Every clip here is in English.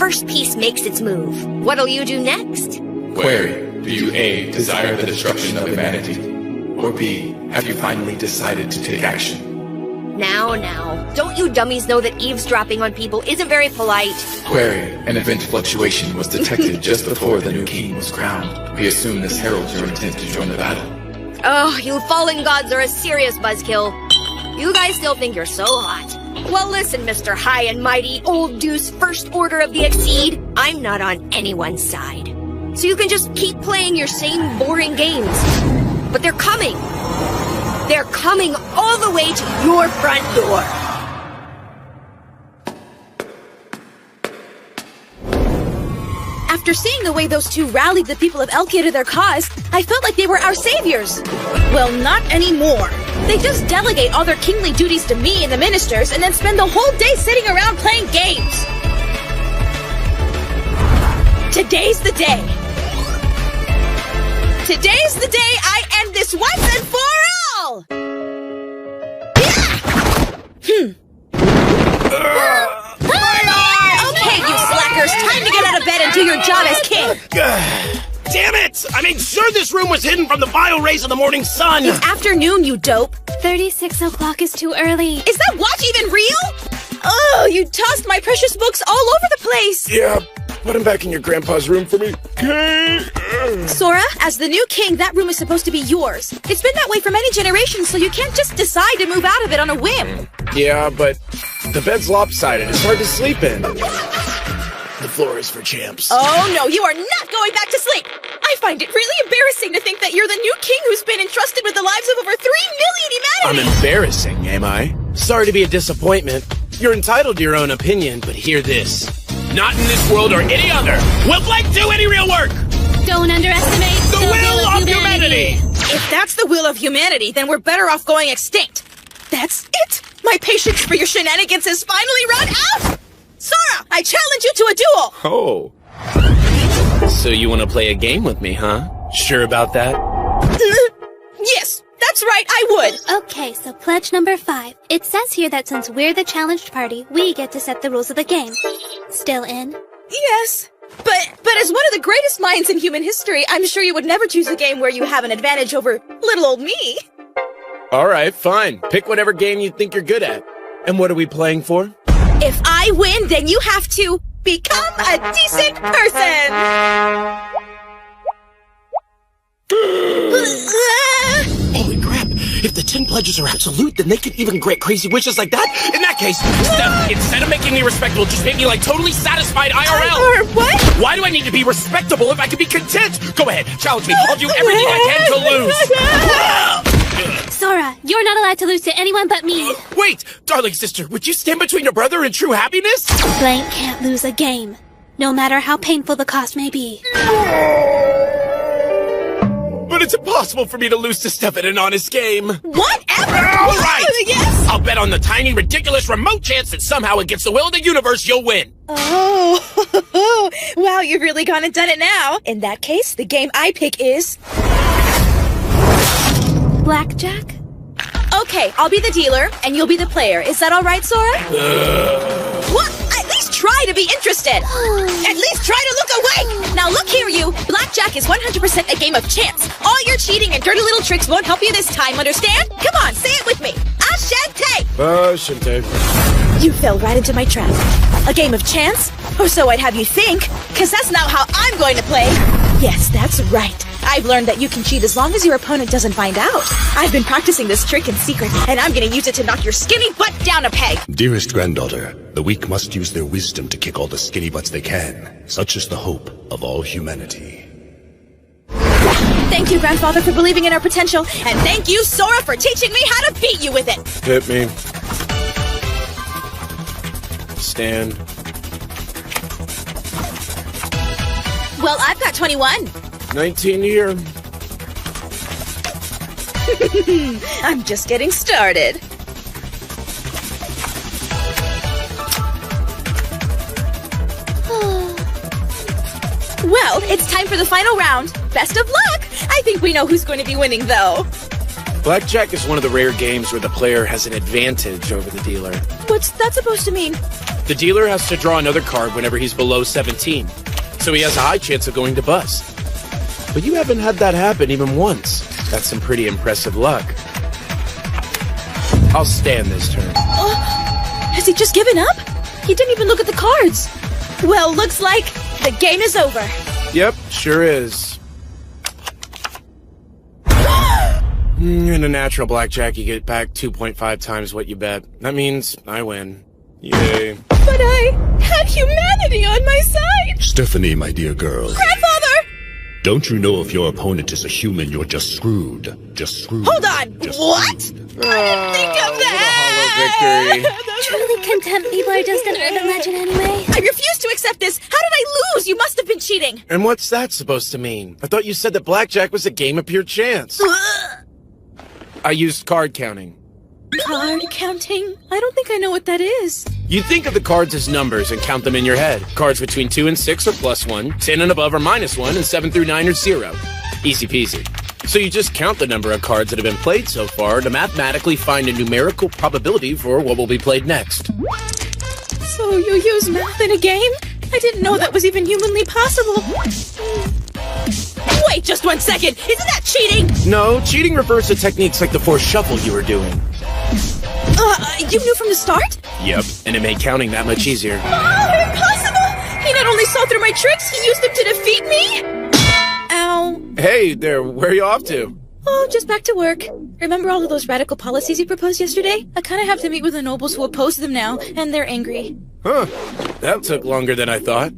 first piece makes its move. What'll you do next? Query, do you A, desire the destruction of humanity? Or B, have you finally decided to take action? Now, don't you dummies know that eavesdropping on people isn't very polite? Query, an event fluctuation was detected just before the new king was crowned. We assume this heralds your intent to join the battle. Oh, you fallen gods are a serious buzzkill. You guys still think you're so hot. Well, listen, Mr. High and Mighty, Old Deuce, First Order of the Exceed, I'm not on anyone's side. So you can just keep playing your same boring games. But they're coming. They're coming all the way to your front door. After seeing the way those two rallied the people of Elkia to their cause, I felt like they were our saviors. Well, not anymore. They just delegate all their kingly duties to me and the ministers and then spend the whole day sitting around playing games. Today's the day. Today's the day I end this once and for all! Okay, you slackers, time to get out of bed and do your job as king. Damn it! I made sure this room was hidden from the vile rays of the morning sun! It's afternoon, you dope. 36 o'clock is too early. Is that watch even real? Oh, you tossed my precious books all over the place. Yeah, put them back in your grandpa's room for me. Okay. Sora, as the new king, that room is supposed to be yours. It's been that way for many generations, so you can't just decide to move out of it on a whim. Yeah, but the bed's lopsided. It's hard to sleep in. The floor is for champs. Oh, no, you are not going back to sleep. I find it really embarrassing to think that you're the new king who's been entrusted with the lives of over 3 million humanity. I'm embarrassing, am I? Sorry to be a disappointment. You're entitled to your own opinion, but hear this. Not in this world or any other will Blake do any real work! Don't underestimate The will of humanity! If that's the will of humanity, then we're better off going extinct. That's it! My patience for your shenanigans has finally run out! Sora, I challenge you to a duel! Oh. So you want to play a game with me, huh? Sure about that? Yes, that's right, I would! Okay, so pledge number 5. It says here that since we're the challenged party, we get to set the rules of the game. Still in? Yes. But as one of the greatest minds in human history, I'm sure you would never choose a game where you have an advantage over little old me. Alright, fine. Pick whatever game you think you're good at. And what are we playing for? If I win, then you have to become a decent person! Holy crap! If the 10 pledges are absolute, then they can even grant crazy wishes like that? In that case, Steph, instead of making me respectable, just make me like totally satisfied IRL! Or what? Why do I need to be respectable if I can be content? Go ahead, challenge me. I'll do everything I can to lose! Sora, you're not allowed to lose to anyone but me. Wait! Darling sister, would you stand between your brother and true happiness? Blank can't lose a game, no matter how painful the cost may be. But it's impossible for me to lose to Steph at an honest game. Whatever! All right! Yes! I'll bet on the tiny, ridiculous, remote chance that somehow against the will of the universe you'll win. Oh, wow, you've really gone and done it now. In that case, the game I pick is... Blackjack? Okay, I'll be the dealer, and you'll be the player. Is that all right, Sora? What? At least try to be interested. At least try to look awake. Now look here, you. Blackjack is 100% a game of chance. All your cheating and dirty little tricks won't help you this time, understand? Come on, say it with me. Ashante! Ashante. You fell right into my trap. A game of chance? Or so I'd have you think, because that's not how I'm going to play. Yes, that's right. I've learned that you can cheat as long as your opponent doesn't find out. I've been practicing this trick in secret, and I'm going to use it to knock your skinny butt down a peg. Dearest granddaughter, the weak must use their wisdom to kick all the skinny butts they can. Such is the hope of all humanity. Thank you, Grandfather, for believing in our potential, and thank you, Sora, for teaching me how to beat you with it. Hit me. Stand. Well, I've got 21. 19 here. I'm just getting started. Well, it's time for the final round. Best of luck! I think we know who's going to be winning, though. Blackjack is one of the rare games where the player has an advantage over the dealer. What's that supposed to mean? The dealer has to draw another card whenever he's below 17, so he has a high chance of going to bust. But you haven't had that happen even once. That's some pretty impressive luck. I'll stand this turn. Has he just given up? He didn't even look at the cards. Well, looks like the game is over. Yep, sure is. In a natural blackjack, you get back 2.5 times what you bet. That means I win. Yay. But I had humanity on my side. Stephanie, my dear girl. Grandfather! Don't you know if your opponent is a human, you're just screwed. Just screwed. Hold on! Just What? screwed. I didn't think of that! Victory. Truly contempt people are just an urban legend anyway. I refuse to accept this! How did I lose? You must have been cheating! And what's that supposed to mean? I thought you said that blackjack was a game of pure chance. I used card counting. Card counting? I don't think I know what that is. You think of the cards as numbers and count them in your head. Cards between 2 and 6 are +1, 10 and above are -1, and 7 through 9 are 0. Easy peasy. So you just count the number of cards that have been played so far to mathematically find a numerical probability for what will be played next. So you use math in a game? I didn't know that was even humanly possible. Wait just 1 second! Isn't that cheating? No, cheating refers to techniques like the forced shuffle you were doing. You knew from the start? Yep, and it made counting that much easier. Impossible! He not only saw through my tricks, he used them to defeat me! Ow. Hey there, where are you off to? Oh, just back to work. Remember all of those radical policies you proposed yesterday? I kind of have to meet with the nobles who oppose them now, and they're angry. Huh, that took longer than I thought.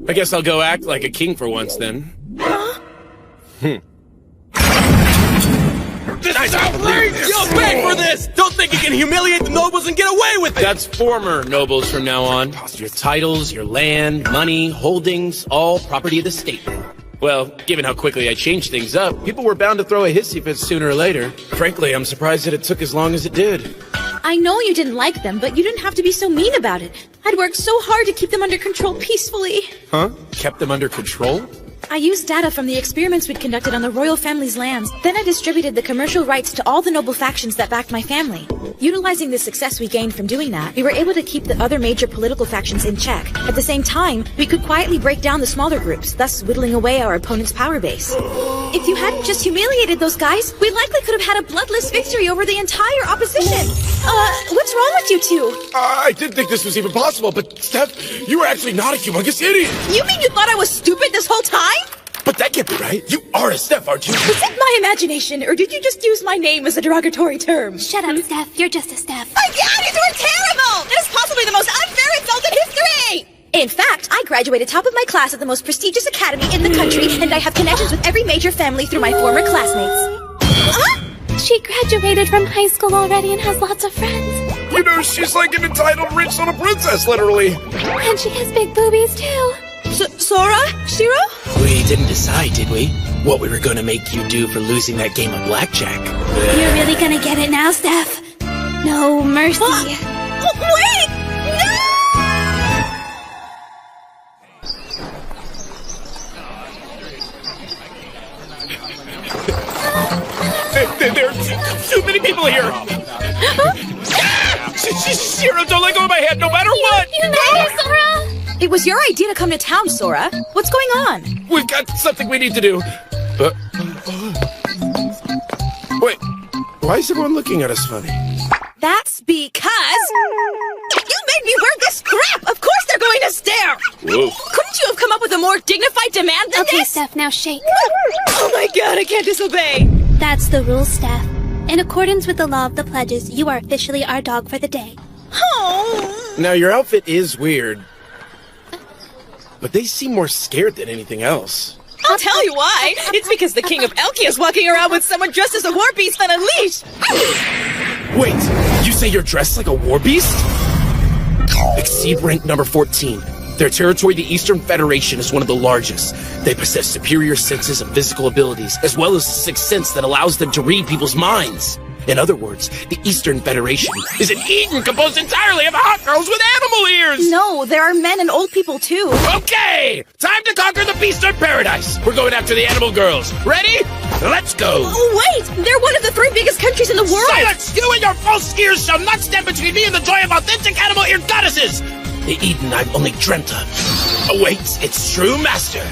I guess I'll go act like a king for once then. This is outrageous! You'll pay for this! Don't think you can humiliate the nobles and get away with it! That's former nobles from now on. Your titles, your land, money, holdings, all property of the state now. Well, given how quickly I changed things up, people were bound to throw a hissy fit sooner or later. Frankly, I'm surprised that it took as long as it did. I know you didn't like them, but you didn't have to be so mean about it. I'd worked so hard to keep them under control peacefully. Huh? Kept them under control? I used data from the experiments we'd conducted on the royal family's lands. Then I distributed the commercial rights to all the noble factions that backed my family. Utilizing the success we gained from doing that, we were able to keep the other major political factions in check. At the same time, we could quietly break down the smaller groups, thus whittling away our opponent's power base. If you hadn't just humiliated those guys, we likely could have had a bloodless victory over the entire opposition. What's wrong with you two? I didn't think this was even possible, but Steph, you were actually not a humongous idiot. You mean you thought I was stupid this whole time? But that can't be right. You are a Steph, aren't you? Was it my imagination, or did you just use my name as a derogatory term? Shut up, Steph. You're just a Steph. My daddies were terrible! That is possibly the most unfair insult in history! In fact, I graduated top of my class at the most prestigious academy in the country, and I have connections with every major family through my former classmates. She graduated from high school already and has lots of friends. You know, she's like an entitled rich little princess, literally. And she has big boobies, too. Sora? Shiro? We didn't decide, did we? What we were gonna make you do for losing that game of blackjack. You're really gonna get it now, Steph. No mercy. Wait! No! There are too many people here. Shiro, don't let go of my head, no matter what. You know, Sora. It was your idea to come to town, Sora. What's going on? We've got something we need to do. Wait, why is everyone looking at us funny? That's because you made me wear this crap! Of course they're going to stare! Whoa. Couldn't you have come up with a more dignified demand than Okay, this? Steph, now shake. Oh my god, I can't disobey! That's the rule, Steph. In accordance with the law of the pledges, you are officially our dog for the day. Oh. Now, your outfit is weird, but they seem more scared than anything else. I'll tell you why. It's because the king of Elkia is walking around with someone dressed as a war beast on a leash. Wait, you say you're dressed like a war beast? Exceed rank number 14. Their territory, the Eastern Federation, is one of the largest. They possess superior senses and physical abilities, as well as a sixth sense that allows them to read people's minds. In other words, the Eastern Federation is an Eden composed entirely of hot girls with animal ears! No, there are men and old people too. Okay! Time to conquer the Beastern Paradise! We're going after the animal girls. Ready? Let's go! Oh, wait! They're one of the 3 biggest countries in the world! Silence! You and your false ears shall not stand between me and the joy of authentic animal-eared goddesses! The Eden I've only dreamt of awaits its true master.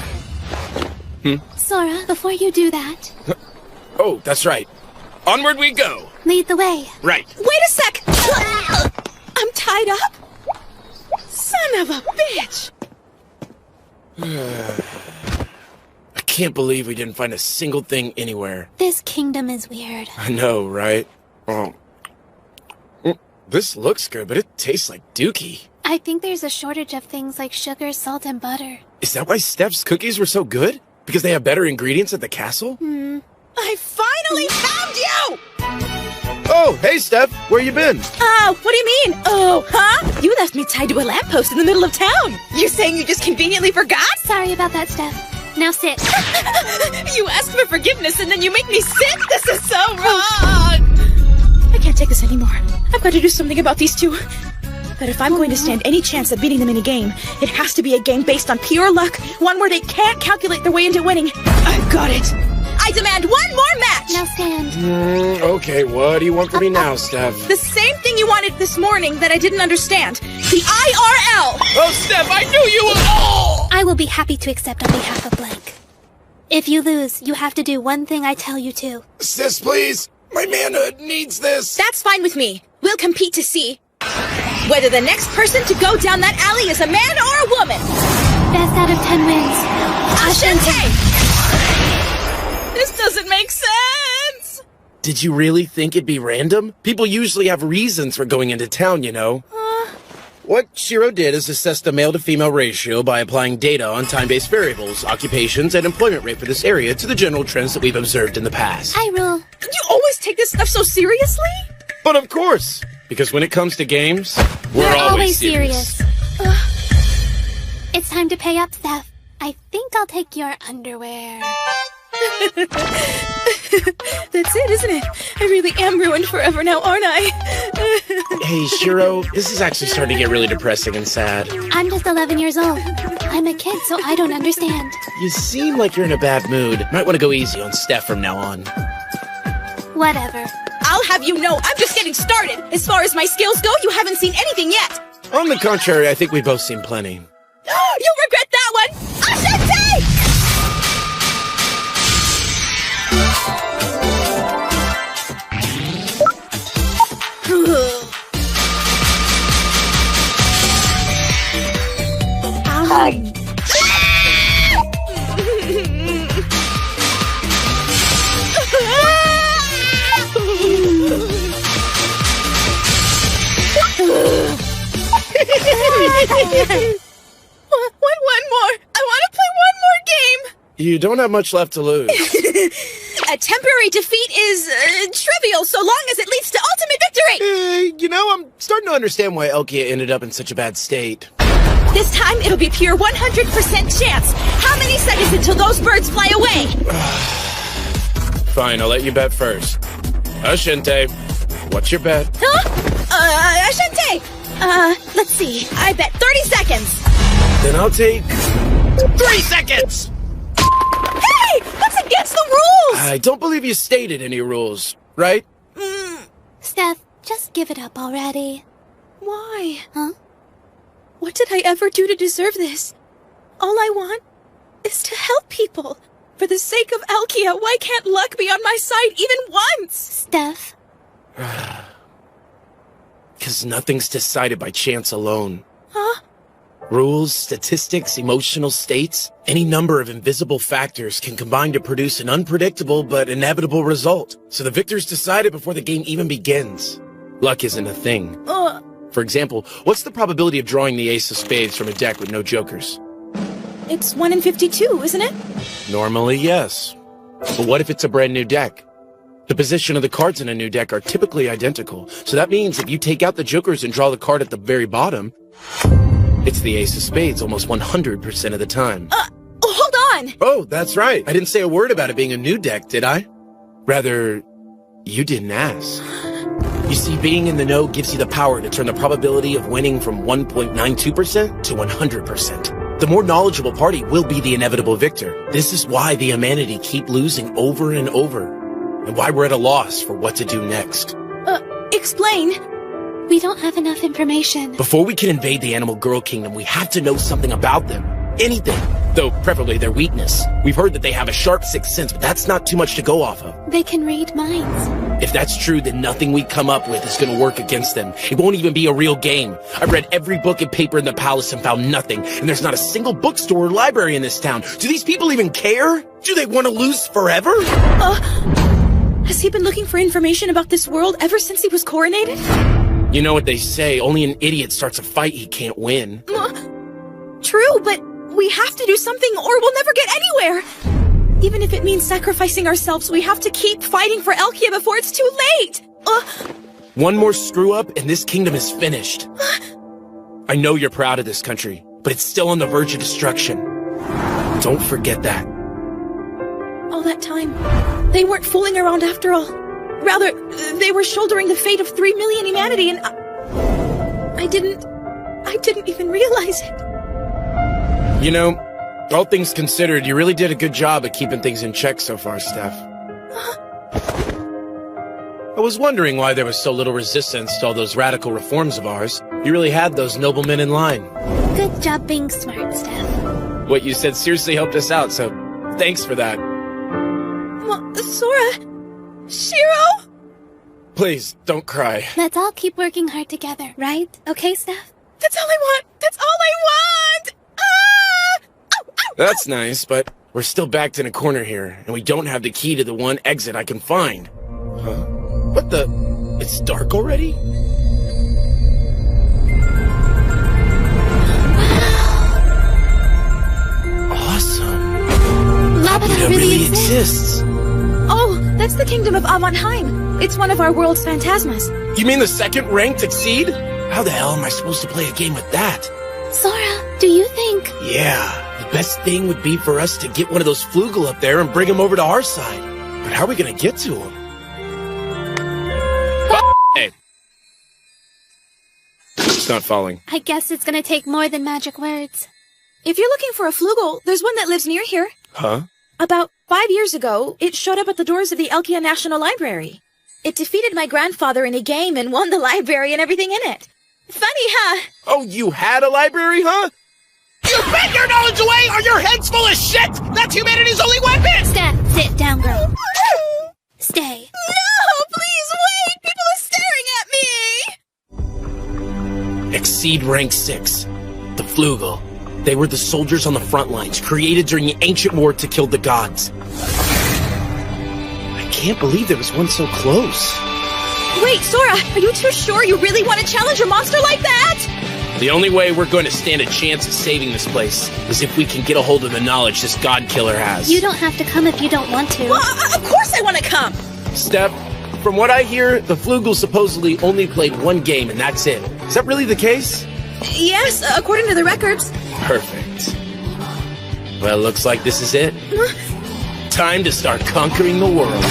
Sora, before you do that, Oh, that's right. Onward we go. lead the way. Right. Wait a sec! I'm tied up? Son of a bitch! I can't believe we didn't find a single thing anywhere. This kingdom is weird. I know, right? Oh. This looks good, but it tastes like dookie. I think there's a shortage of things like sugar, salt, and butter. Is that why Steph's cookies were so good? Because they have better ingredients at the castle? I finally found you! Oh, hey, Steph. Where you been? Oh, what do you mean? Oh, huh? You left me tied to a lamppost in the middle of town. You saying you just conveniently forgot? Sorry about that, Steph. Now sit. You ask for forgiveness and then you make me sit? This is so wrong! I can't take this anymore. I've got to do something about these two. But if I'm going to stand any chance of beating them in a game, it has to be a game based on pure luck, one where they can't calculate their way into winning. I've got it! I demand one more match! Now stand. Okay, what do you want from me now, Steph? The same thing you wanted this morning that I didn't understand. The IRL! Oh, Steph, I knew you would. Oh! I will be happy to accept on behalf of Blank. If you lose, you have to do one thing I tell you to. Sis, please. My manhood needs this. That's fine with me. We'll compete to see whether the next person to go down that alley is a man or a woman. Best out of 10 wins. Ashante! This doesn't make sense! Did you really think it'd be random? People usually have reasons for going into town, you know. What Shiro did is assess the male-to-female ratio by applying data on time-based variables, occupations, and employment rate for this area to the general trends that we've observed in the past. Hyrule. You always take this stuff so seriously? But of course, because when it comes to games, we're always serious. It's time to pay up, Steph. I think I'll take your underwear. That's it, isn't it? I really am ruined forever now, aren't I? Hey, Shiro, this is actually starting to get really depressing and sad. I'm just 11 years old. I'm a kid, so I don't understand. You seem like you're in a bad mood. Might want to go easy on Steph from now on. Whatever. I'll have you know, I'm just getting started. As far as my skills go, you haven't seen anything yet. On the contrary, I think we've both seen plenty. You'll regret that one! Ashante! One more! I want to play one more game! You don't have much left to lose. A temporary defeat is trivial so long as it leads to ultimate victory! You know, I'm starting to understand why Elkia ended up in such a bad state. This time, it'll be pure 100% chance. How many seconds until those birds fly away? Fine, I'll let you bet first. Ashante, what's your bet? Huh? Ashante! Let's see. I bet 30 seconds. Then I'll take 3 seconds! Hey! That's against the rules! I don't believe you stated any rules, right? Steph, just give it up already. Why? Huh? What did I ever do to deserve this? All I want is to help people. For the sake of Elkia, why can't luck be on my side even once? Steph. Because nothing's decided by chance alone. Huh? Rules, statistics, emotional states, any number of invisible factors can combine to produce an unpredictable but inevitable result. So the victor's decided before the game even begins. Luck isn't a thing. For example, what's the probability of drawing the ace of spades from a deck with no jokers? It's 1 in 52, isn't it? Normally, yes. But what if it's a brand new deck? The position of the cards in a new deck are typically identical. So that means if you take out the jokers and draw the card at the very bottom, it's the ace of spades almost 100% of the time. Hold on! Oh, that's right. I didn't say a word about it being a new deck, did I? Rather, you didn't ask. You see, being in the know gives you the power to turn the probability of winning from 1.92% to 100%. The more knowledgeable party will be the inevitable victor. This is why the humanity keep losing over and over, and why we're at a loss for what to do next. Explain. We don't have enough information. Before we can invade the Animal Girl Kingdom, we have to know something about them. Anything. Though, preferably their weakness. We've heard that they have a sharp sixth sense, but that's not too much to go off of. They can read minds. If that's true, then nothing we come up with is going to work against them. It won't even be a real game. I've read every book and paper in the palace and found nothing. And there's not a single bookstore or library in this town. Do these people even care? Do they want to lose forever? Has he been looking for information about this world ever since he was coronated? You know what they say, only an idiot starts a fight he can't win. True, but we have to do something or we'll never get anywhere. Even if it means sacrificing ourselves, we have to keep fighting for Elkia before it's too late. One more screw-up and this kingdom is finished. I know you're proud of this country, but it's still on the verge of destruction. Don't forget that. All that time, they weren't fooling around after all. Rather, they were shouldering the fate of 3 million humanity, and I didn't even realize it. You know, all things considered, you really did a good job at keeping things in check so far, Steph. I was wondering why there was so little resistance to all those radical reforms of ours. You really had those noblemen in line. Good job being smart, Steph. What you said seriously helped us out, so thanks for that. Sora... Shiro? Please, don't cry. Let's all keep working hard together, right? Okay, Steph? That's all I want! That's all I want! That's nice, but we're still backed in a corner here, and we don't have the key to the one exit I can find. Huh? What the... It's dark already? Awesome. Labrador really exists. Oh, that's the kingdom of Avonheim. It's one of our world's phantasmas. You mean the second-ranked Exceed? How the hell am I supposed to play a game with that? Sora, do you think... Yeah, the best thing would be for us to get one of those Flugel up there and bring him over to our side. But how are we gonna get to him? Hey. It's not falling. I guess it's gonna take more than magic words. If you're looking for a Flugel, there's one that lives near here. Huh? About 5 years ago, it showed up at the doors of the Elkia National Library. It defeated my grandfather in a game and won the library and everything in it. Funny, huh? Oh, you had a library, huh? You bet your knowledge away or your head's full of shit! That's humanity's only weapon! Steph, sit down, girl. Stay. No, please wait! People are staring at me! Exceed rank 6. The Flugel. They were the soldiers on the front lines, created during the ancient war to kill the gods. I can't believe there was one so close. Wait, Sora, are you too sure you really want to challenge a monster like that? The only way we're going to stand a chance of saving this place is if we can get a hold of the knowledge this god killer has. You don't have to come if you don't want to. Well, of course I want to come! Steph, from what I hear, the Flugel supposedly only played one game and that's it. Is that really the case? Yes, according to the records. Perfect. Well, looks like this is it. Time to start conquering the world.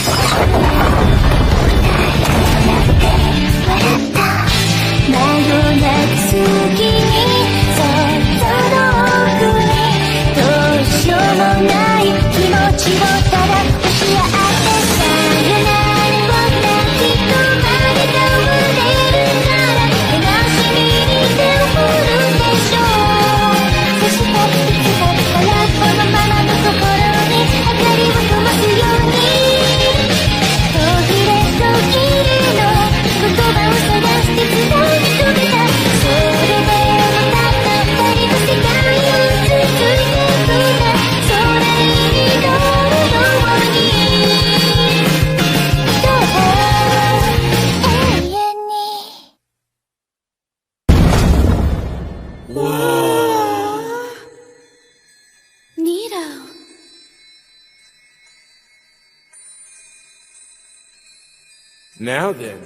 Now then,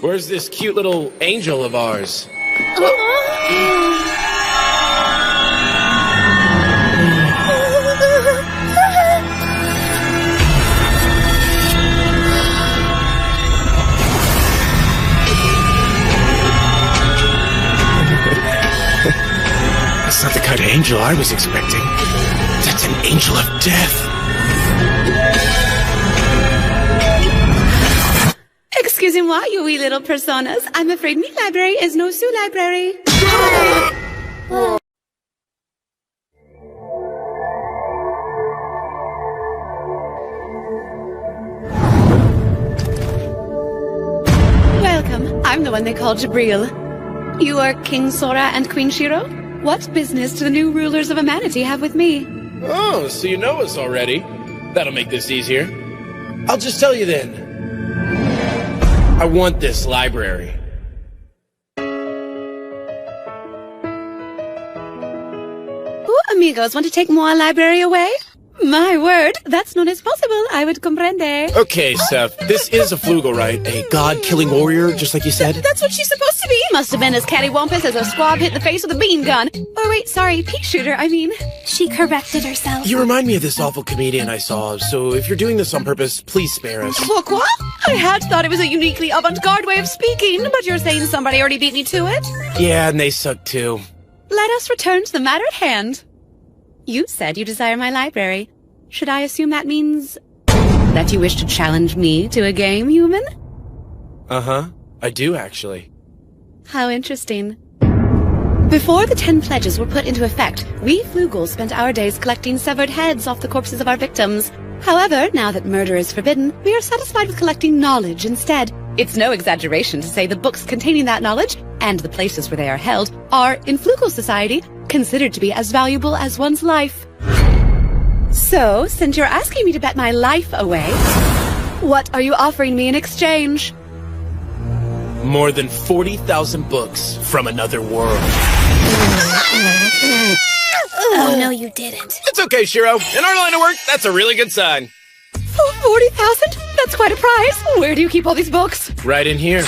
where's this cute little angel of ours? That's not the kind of angel I was expecting. That's an angel of death. Excuse reason why, you wee little personas. I'm afraid me library is no Sue library. Welcome. I'm the one they call Jabril. You are King Sora and Queen Shiro? What business do the new rulers of Amanity have with me? Oh, so you know us already. That'll make this easier. I'll just tell you then. I want this library. Ooh, amigos, want to take more library away? My word, that's not as possible. I would comprende. Okay, Seth, this is a Flugel, right? A god-killing warrior, just like you said? That's what she's supposed to be. Must have been as cattywampus as a squab hit the face with a beam gun. Or wait, sorry, pea shooter, I mean. She corrected herself. You remind me of this awful comedian I saw, so if you're doing this on purpose, please spare us. Pourquoi? I had thought it was a uniquely avant-garde way of speaking, but you're saying somebody already beat me to it? Yeah, and they suck too. Let us return to the matter at hand. You said you desire my library. Should I assume that means that you wish to challenge me to a game, human? Uh-huh. I do, actually. How interesting. Before the 10 pledges were put into effect, we Flugels spent our days collecting severed heads off the corpses of our victims. However, now that murder is forbidden, we are satisfied with collecting knowledge instead. It's no exaggeration to say the books containing that knowledge, and the places where they are held, are, in Flugel society, considered to be as valuable as one's life. So, since you're asking me to bet my life away, what are you offering me in exchange? More than 40,000 books from another world. Oh, no, you didn't. It's okay, Shiro. In our line of work, that's a really good sign. 40,000? That's quite a prize. Where do you keep all these books? Right in here.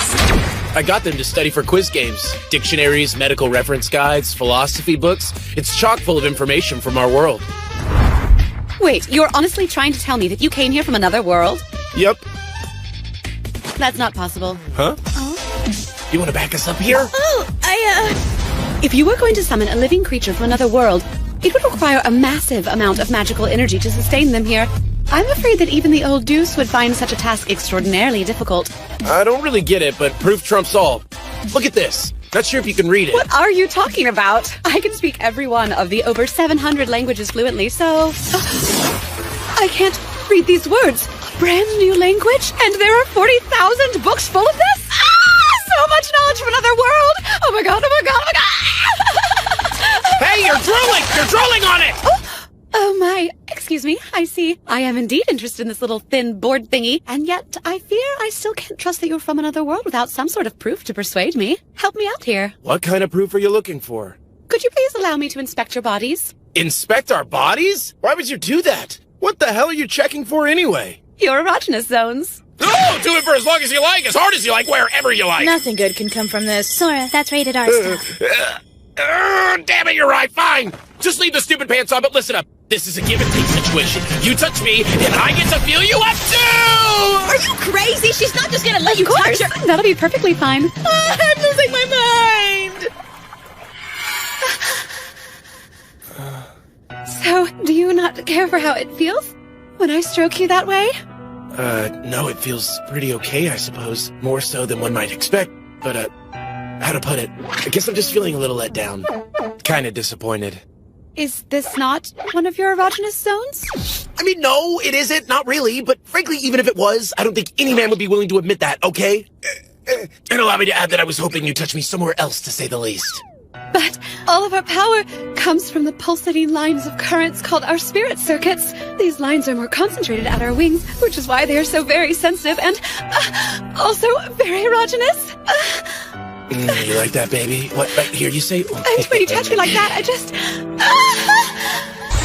I got them to study for quiz games. Dictionaries, medical reference guides, philosophy books. It's chock full of information from our world. Wait, you're honestly trying to tell me that you came here from another world? Yep. That's not possible. Huh? You want to back us up here? If you were going to summon a living creature from another world, it would require a massive amount of magical energy to sustain them here. I'm afraid that even the old Deuce would find such a task extraordinarily difficult. I don't really get it, but proof trumps all. Look at this. Not sure if you can read it. What are you talking about? I can speak every one of the over 700 languages fluently, so... I can't read these words. Brand new language? And there are 40,000 books full of this? So much knowledge from another world! Oh my god, oh my god, oh my god! Hey, you're drooling! You're drooling on it! Oh my, excuse me, I see. I am indeed interested in this little thin board thingy, and yet I fear I still can't trust that you're from another world without some sort of proof to persuade me. Help me out here. What kind of proof are you looking for? Could you please allow me to inspect your bodies? Inspect our bodies? Why would you do that? What the hell are you checking for anyway? Your erogenous zones. Oh, do it for as long as you like, as hard as you like, wherever you like. Nothing good can come from this. Sora, that's rated R stuff. Damn it, you're right, fine. Just leave the stupid pants on, but listen up. This is a give and take situation. You touch me, and I get to feel you up too! Are you crazy? She's not just gonna let you touch her. That'll be perfectly fine. I'm losing my mind! So, do you not care for how it feels when I stroke you that way? No, it feels pretty okay, I suppose. More so than one might expect. But, how to put it? I guess I'm just feeling a little let down. Kinda disappointed. Is this not one of your erogenous zones? I mean, no, it isn't. Not really. But frankly, even if it was, I don't think any man would be willing to admit that, okay? And allow me to add that I was hoping you'd touch me somewhere else, to say the least. But all of our power comes from the pulsating lines of currents called our spirit circuits. These lines are more concentrated at our wings, which is why they are so very sensitive and also very erogenous. You like that, baby? What? Right here, you say? And when you touch me like that, I just...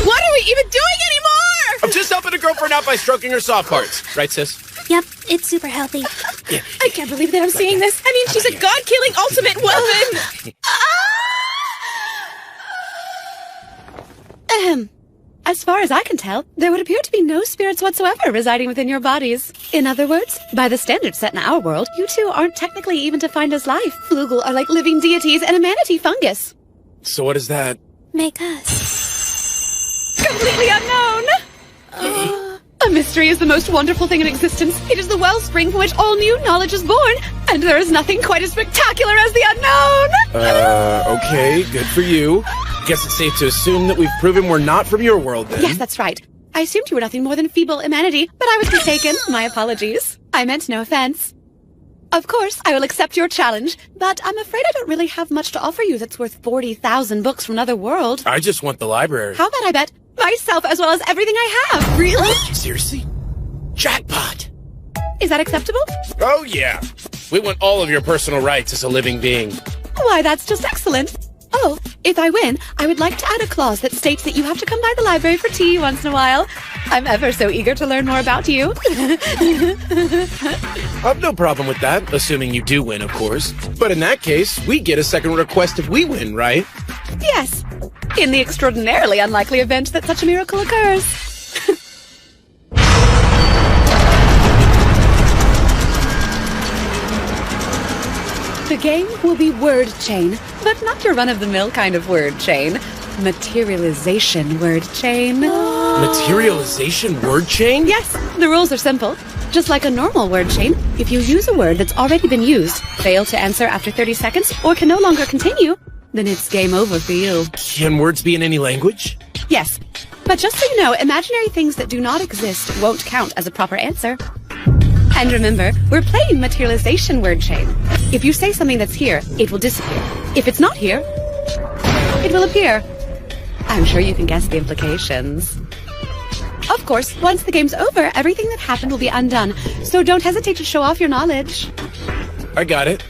What are we even doing anymore? I'm just helping a girlfriend out by stroking her soft parts. Right, sis? Yep, it's super healthy. Yeah. I can't believe that I'm seeing this. I mean, she's a god-killing ultimate weapon. As far as I can tell, there would appear to be no spirits whatsoever residing within your bodies. In other words, by the standards set in our world, you two aren't technically even defined as life. Flugel are like living deities and a manatee fungus. So what is that? Make us. Completely unknown! A mystery is the most wonderful thing in existence. It is the wellspring from which all new knowledge is born, and there is nothing quite as spectacular as the unknown. Okay, good for you. Guess it's safe to assume that we've proven we're not from your world, then. Yes, that's right. I assumed you were nothing more than feeble humanity, but I was mistaken. My apologies. I meant no offense. Of course, I will accept your challenge, but I'm afraid I don't really have much to offer you that's worth 40,000 books from another world. I just want the library. How about I bet myself as well as everything I have? Really? Seriously? Jackpot! Is that acceptable? Oh, yeah. We want all of your personal rights as a living being. Why, that's just excellent. Oh, if I win, I would like to add a clause that states that you have to come by the library for tea once in a while. I'm ever so eager to learn more about you. I've no problem with that, assuming you do win, of course. But in that case, we get a second request if we win, right? Yes, in the extraordinarily unlikely event that such a miracle occurs. The game will be word chain, but not your run-of-the-mill kind of word chain. Materialization word chain. Materialization word chain? Yes, the rules are simple. Just like a normal word chain, if you use a word that's already been used, fail to answer after 30 seconds, or can no longer continue, then it's game over for you. Can words be in any language? Yes, but just so you know, imaginary things that do not exist won't count as a proper answer. And remember, we're playing materialization word chain. If you say something that's here, it will disappear. If it's not here, it will appear. I'm sure you can guess the implications. Of course, once the game's over, everything that happened will be undone, so don't hesitate to show off your knowledge. I got it.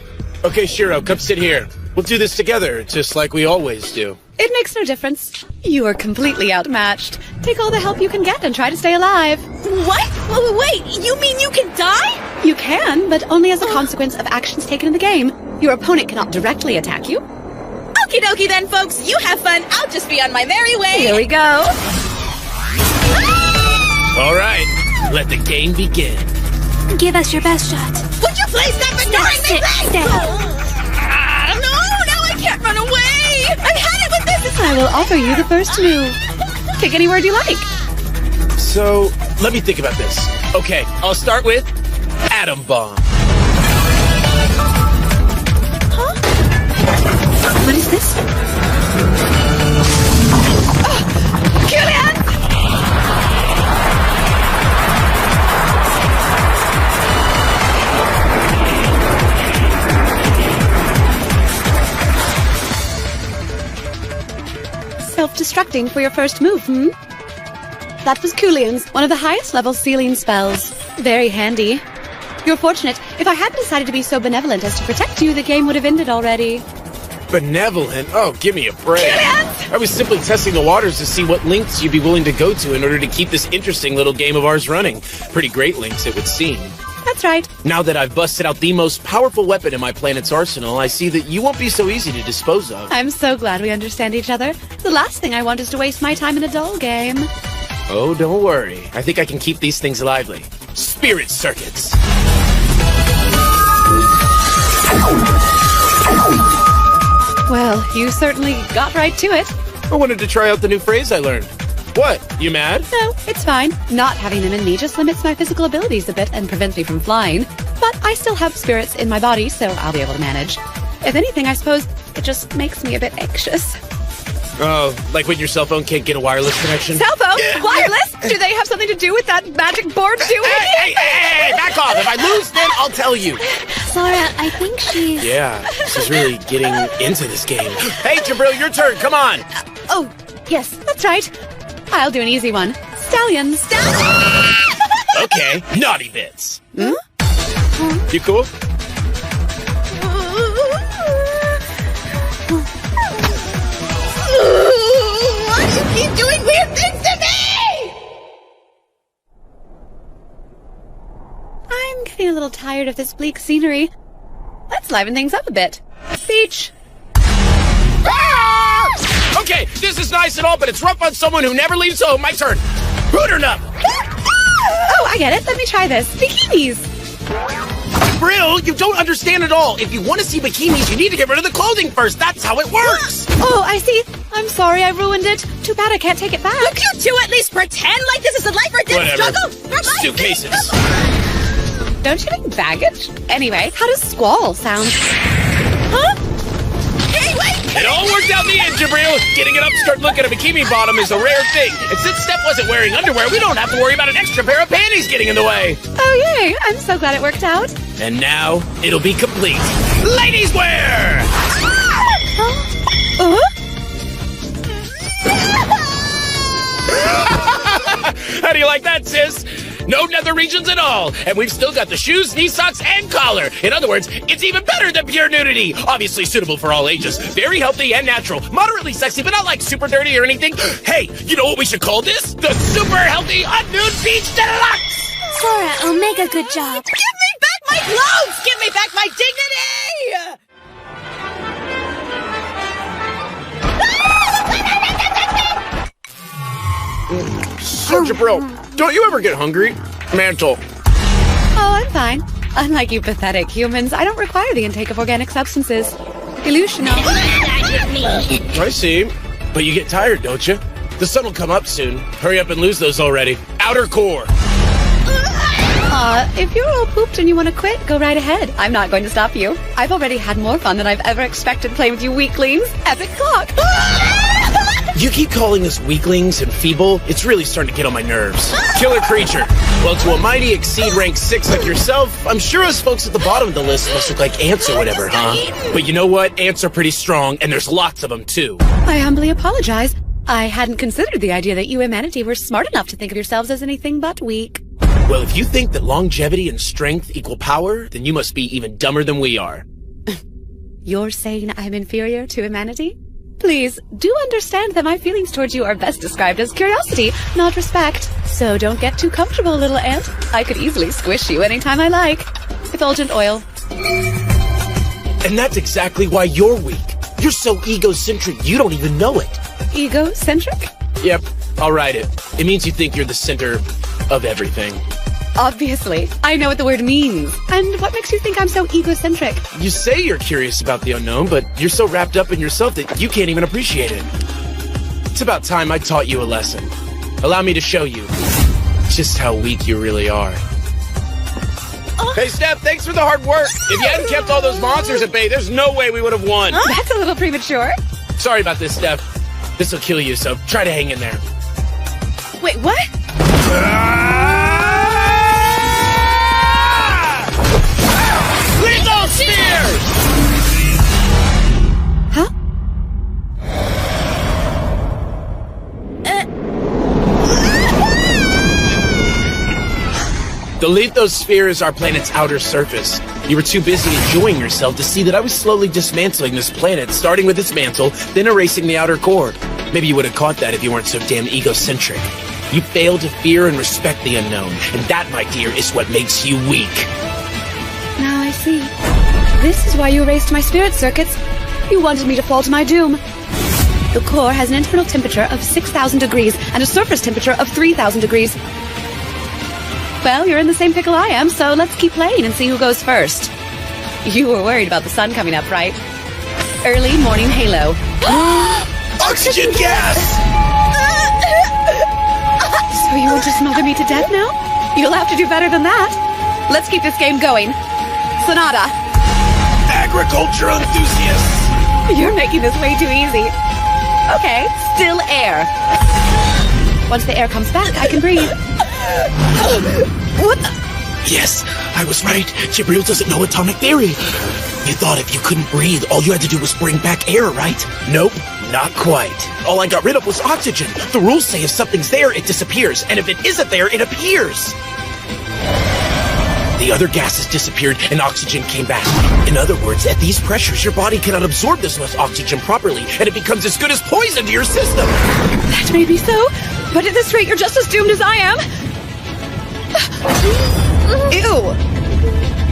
Okay, Shiro, come sit here. We'll do this together, just like we always do. It makes no difference. You are completely outmatched. Take all the help you can get and try to stay alive. What? Wait, you mean you can die? You can, but only as a consequence of actions taken in the game. Your opponent cannot directly attack you. Okie dokie then, folks. You have fun. I'll just be on my merry way. Here we go. All right, let the game begin. Give us your best shot. Would you please stop ignoring me, please? Stay. No, now I can't run away. I had it with this. I will offer you the first move. Pick any word you like. So, let me think about this. Okay, I'll start with atom bomb. What is this? Julian! Self-destructing for your first move, That was Kulian's, one of the highest level sealing spells. Very handy. You're fortunate. If I hadn't decided to be so benevolent as to protect you, the game would have ended already. Benevolent? Oh, give me a break. Julian! I was simply testing the waters to see what lengths you'd be willing to go to in order to keep this interesting little game of ours running. Pretty great lengths, it would seem. That's right. Now that I've busted out the most powerful weapon in my planet's arsenal, I see that you won't be so easy to dispose of. I'm so glad we understand each other. The last thing I want is to waste my time in a dull game. Oh, don't worry. I think I can keep these things lively. Spirit circuits! Well, you certainly got right to it. I wanted to try out the new phrase I learned. What? You mad? No, it's fine. Not having them in me just limits my physical abilities a bit and prevents me from flying. But I still have spirits in my body, so I'll be able to manage. If anything, I suppose it just makes me a bit anxious. Oh, like when your cell phone can't get a wireless connection? Cell phone? Wireless? Do they have something to do with that magic board doing? Hey, back off! If I lose, then I'll tell you. Sora, I think she's... Yeah, she's really getting into this game. Hey, Jabril, your turn. Come on. Oh, yes, that's right. I'll do an easy one. Stallion. Okay, naughty bits. You cool? Why do you keep doing weird things to me? I'm getting a little tired of this bleak scenery. Let's liven things up a bit. Beach. Okay, this is nice and all, but it's rough on someone who never leaves home. My turn. Hooternut. Oh, I get it. Let me try this. Bikinis. Brill, you don't understand at all. If you want to see bikinis, you need to get rid of the clothing first. That's how it works. Oh, I see. I'm sorry I ruined it. Too bad I can't take it back. Look, you two at least pretend like this is a life or death Whatever. struggle. For my Suitcases. Don't you mean baggage? Anyway, how does squall sound? Huh? Hey, wait! It all worked out in the end, Jabril. Getting an upstart look at a bikini bottom is a rare thing. And since Steph wasn't wearing underwear, we don't have to worry about an extra pair of panties getting in the way. Oh, yay. I'm so glad it worked out. And now, it'll be complete. Ladies wear! How do you like that, sis? No nether regions at all, and we've still got the shoes, knee socks, and collar. In other words, it's even better than pure nudity. Obviously suitable for all ages, very healthy and natural, moderately sexy, but not like super dirty or anything. Hey, you know what we should call this? The Super Healthy Unnude Beach Deluxe! Sora, Omega, good job. Give me back my clothes! Give me back my dignity! So, Jabril, don't you ever get hungry? Mantle. Oh, I'm fine. Unlike you pathetic humans, I don't require the intake of organic substances. Delusional. I see. But you get tired, don't you? The sun will come up soon. Hurry up and lose those already. Outer core. If you're all pooped and you want to quit, go right ahead. I'm not going to stop you. I've already had more fun than I've ever expected playing with you weaklings. Epic clock. You keep calling us weaklings and feeble, it's really starting to get on my nerves. Killer creature. Well, to a mighty Exceed rank 6 like yourself, I'm sure us folks at the bottom of the list must look like ants or whatever, huh? But you know what? Ants are pretty strong, and there's lots of them, too. I humbly apologize. I hadn't considered the idea that you humanity were smart enough to think of yourselves as anything but weak. Well, if you think that longevity and strength equal power, then you must be even dumber than we are. You're saying I'm inferior to humanity? Please, do understand that my feelings towards you are best described as curiosity, not respect. So don't get too comfortable, little ant. I could easily squish you anytime I like. Effulgent oil. And that's exactly why you're weak. You're so egocentric, you don't even know it. Egocentric? Yep, I'll write it. It means you think you're the center of everything. Obviously. I know what the word means. And what makes you think I'm so egocentric? You say you're curious about the unknown, but you're so wrapped up in yourself that you can't even appreciate it. It's about time I taught you a lesson. Allow me to show you just how weak you really are. Hey, Steph, thanks for the hard work. If you hadn't kept all those monsters at bay, there's no way we would have won. That's a little premature. Sorry about this, Steph. This'll kill you, so try to hang in there. Wait, what? Lethal Spears! Huh? The lithosphere is our planet's outer surface. You were too busy enjoying yourself to see that I was slowly dismantling this planet, starting with its mantle, then erasing the outer core. Maybe you would have caught that if you weren't so damn egocentric. You fail to fear and respect the unknown, and that, my dear, is what makes you weak. Now I see. This is why you erased my spirit circuits. You wanted me to fall to my doom. The core has an internal temperature of 6,000 degrees and a surface temperature of 3,000 degrees. Well, you're in the same pickle I am, so let's keep playing and see who goes first. You were worried about the sun coming up, right? Early morning halo. Oxygen gas! So you want to smother me to death now? You'll have to do better than that. Let's keep this game going. Sonata. Agriculture enthusiasts! You're making this way too easy. Okay, still air. Once the air comes back, I can breathe. What the? Yes, I was right. Jabril doesn't know atomic theory. You thought if you couldn't breathe, all you had to do was bring back air, right? Nope, not quite. All I got rid of was oxygen. The rules say if something's there, it disappears, and if it isn't there, it appears. The other gases disappeared and oxygen came back. In other words, at these pressures, your body cannot absorb this much oxygen properly, and it becomes as good as poison to your system. That may be so, but at this rate, you're just as doomed as I am. Ew!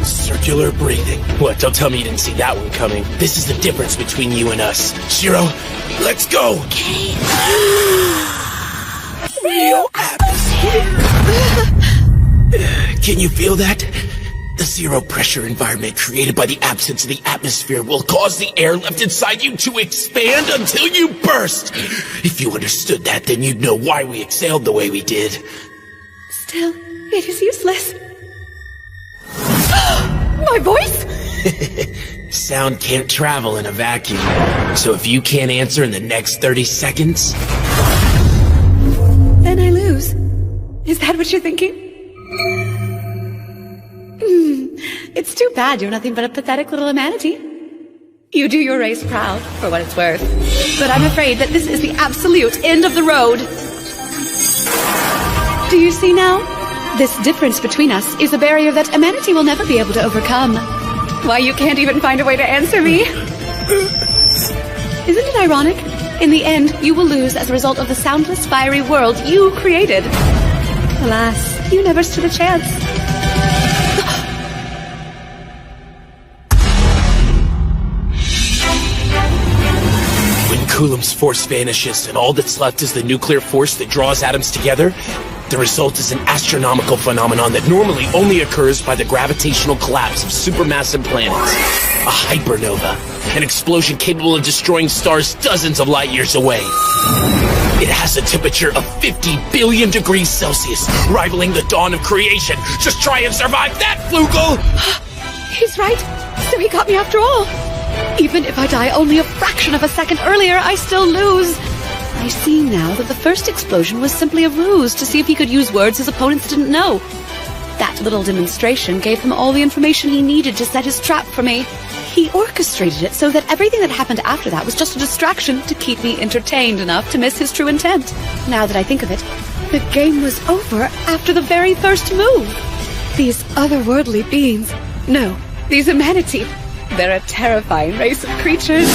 Circular breathing. What, don't tell me you didn't see that one coming. This is the difference between you and us. Shiro, let's go! Okay. Real atmosphere. Can you feel that? The zero pressure environment created by the absence of the atmosphere will cause the air left inside you to expand until you burst. If you understood that, then you'd know why we exhaled the way we did. Still, it is useless. My voice? Sound can't travel in a vacuum. So if you can't answer in the next 30 seconds... Then I lose. Is that what you're thinking? It's too bad you're nothing but a pathetic little humanity. You do your race proud, for what it's worth. But I'm afraid that this is the absolute end of the road. Do you see now? This difference between us is a barrier that humanity will never be able to overcome. Why, you can't even find a way to answer me. Isn't it ironic? In the end, you will lose as a result of the soundless, fiery world you created. Alas, you never stood a chance. When Coulomb's force vanishes and all that's left is the nuclear force that draws atoms together, the result is an astronomical phenomenon that normally only occurs by the gravitational collapse of supermassive planets. A hypernova, an explosion capable of destroying stars dozens of light years away. It has a temperature of 50 billion degrees Celsius, rivaling the dawn of creation. Just try and survive that, Flugel! He's right. So he got me after all. Even if I die only a fraction of a second earlier, I still lose. I see now that the first explosion was simply a ruse to see if he could use words his opponents didn't know. That little demonstration gave him all the information he needed to set his trap for me. He orchestrated it so that everything that happened after that was just a distraction to keep me entertained enough to miss his true intent. Now that I think of it, the game was over after the very first move. These otherworldly beings, no, these humanity, they're a terrifying race of creatures.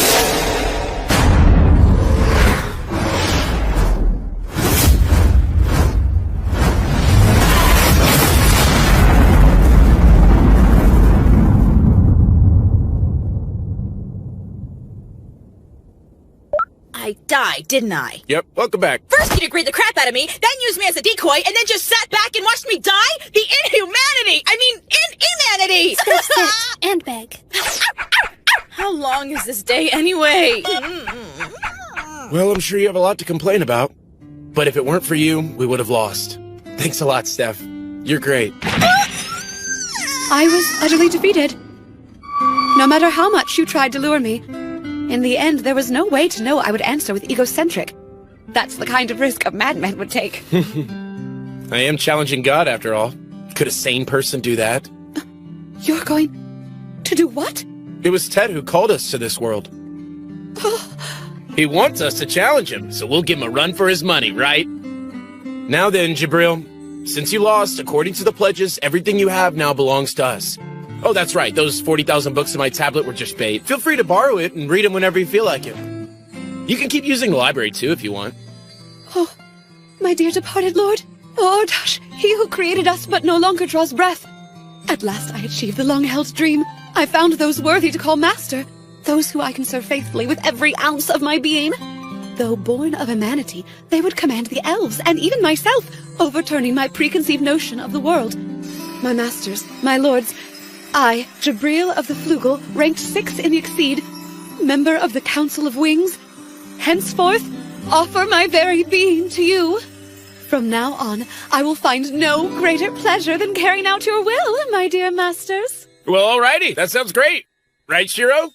I died, didn't I? Yep, welcome back. First you degraded the crap out of me, then used me as a decoy, and then just sat back and watched me die? The inhumanity! I mean, inhumanity! So sit and beg. How long is this day anyway? Well, I'm sure you have a lot to complain about. But if it weren't for you, we would have lost. Thanks a lot, Steph. You're great. I was utterly defeated. No matter how much you tried to lure me, in the end, there was no way to know I would answer with egocentric. That's the kind of risk a madman would take. I am challenging God, after all. Could a sane person do that? You're going to do what? It was Ted who called us to this world. He wants us to challenge him, so we'll give him a run for his money, right? Now then, Jabril, since you lost, according to the pledges, everything you have now belongs to us. Oh, that's right, those 40,000 books in my tablet were just bait. Feel free to borrow it and read them whenever you feel like it. You can keep using the library, too, if you want. Oh, my dear departed lord. Oh, Dash, he who created us but no longer draws breath. At last I achieved the long-held dream. I found those worthy to call master, those who I can serve faithfully with every ounce of my being. Though born of humanity, they would command the elves, and even myself, overturning my preconceived notion of the world. My masters, my lords, I, Jabril of the Flugel, ranked 6th in the Exceed, member of the Council of Wings, henceforth offer my very being to you. From now on, I will find no greater pleasure than carrying out your will, my dear masters. Well, alrighty, that sounds great. Right, Shiro?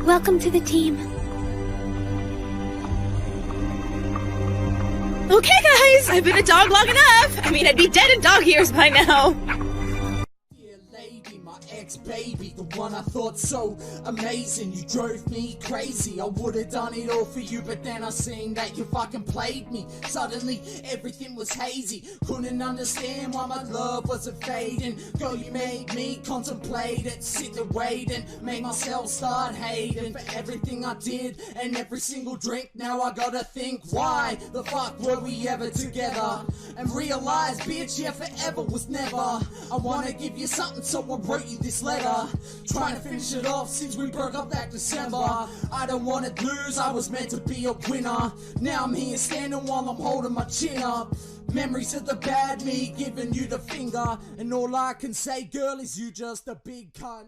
Welcome to the team. Okay, guys, I've been a dog long enough. I mean, I'd be dead in dog years by now. Baby, the one I thought so amazing. You drove me crazy. I would've done it all for you, but then I seen that you fucking played me. Suddenly everything was hazy. Couldn't understand why my love wasn't fading. Girl, you made me contemplate it, sit and wait, and make myself start hating for everything I did and every single drink. Now I gotta think, why the fuck were we ever together? And realize, bitch, yeah, forever was never. I wanna give you something, so I wrote wrote you this letter, trying to finish it off since we broke up that December. I don't wanna lose, I was meant to be a winner. Now I'm here standing while I'm holding my chin up. Memories of the bad me giving you the finger, and all I can say, girl, is you just a big cunt.